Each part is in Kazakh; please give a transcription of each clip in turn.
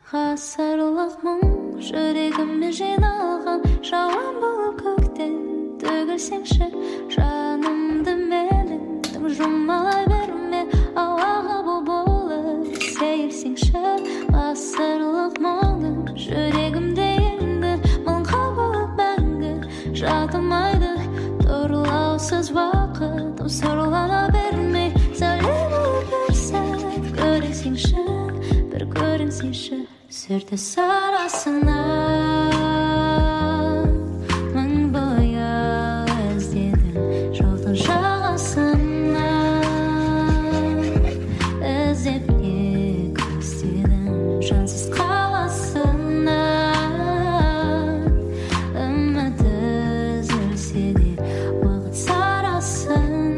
Ғасырлық мұң жүрегіме жиналған, жауан болып көктен төгілсеңші жанымды менің, жұмалай берме, ауаға болып сейілсеңші. Ғасырлық мұңым жүрегімде енді мұңға болып мәңгі жатылмайды. Тұрлаусыз уақыт сұрлана бермей, сәуле болып бір сәт көресеңші, бір көрінсеңші. Сүрті сарасынан мың бояу іздедім, жолдың жағасынан іздеп не көздедім, жансыз қаласынан. Үміт үзілсе де уақыт сарасынан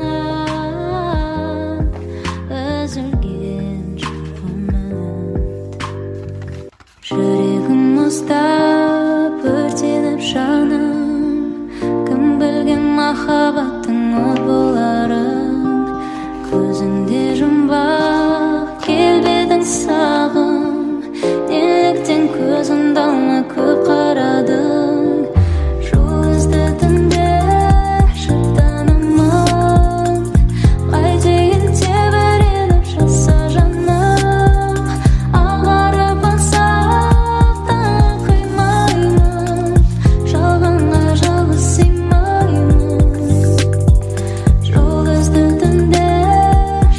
үзілген жоқ үміт. Жүрегім мұздап өртеніп жаным, кім білген махаббаттың от боларын. Көзіңде жұмбақ келбедің сағым, неліктен көзіңді алмай көп қарадың. Жұлдызды түнде шаттанамын, қайтейін тебіреніп жатса жаным. Ағарып аңсап та қимаймын, жалғанға жалғыз сыймаймын. Жұлдызды түнде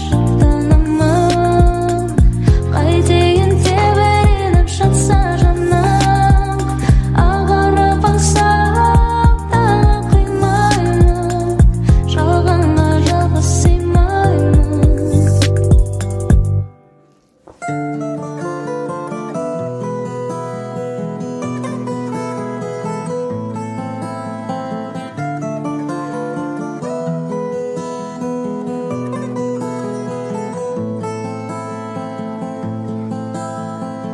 шаттанамын, қайтейін тебіреніп жатса жаным. Ағарып аңсап та қимаймын, жалғанға жалғыз сыймаймын.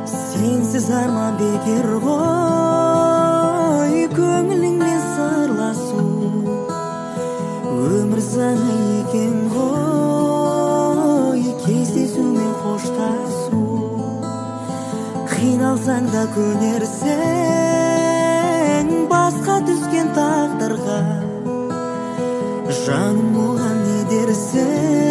Сенсіз арман бекер ғой, көңіліңмен сырласу. Өмір заңы екен ғой, кездесумен қоштасу. Қиналсаң да көнерсің басқа түскен тағдырға. Жаным оған не дерсің?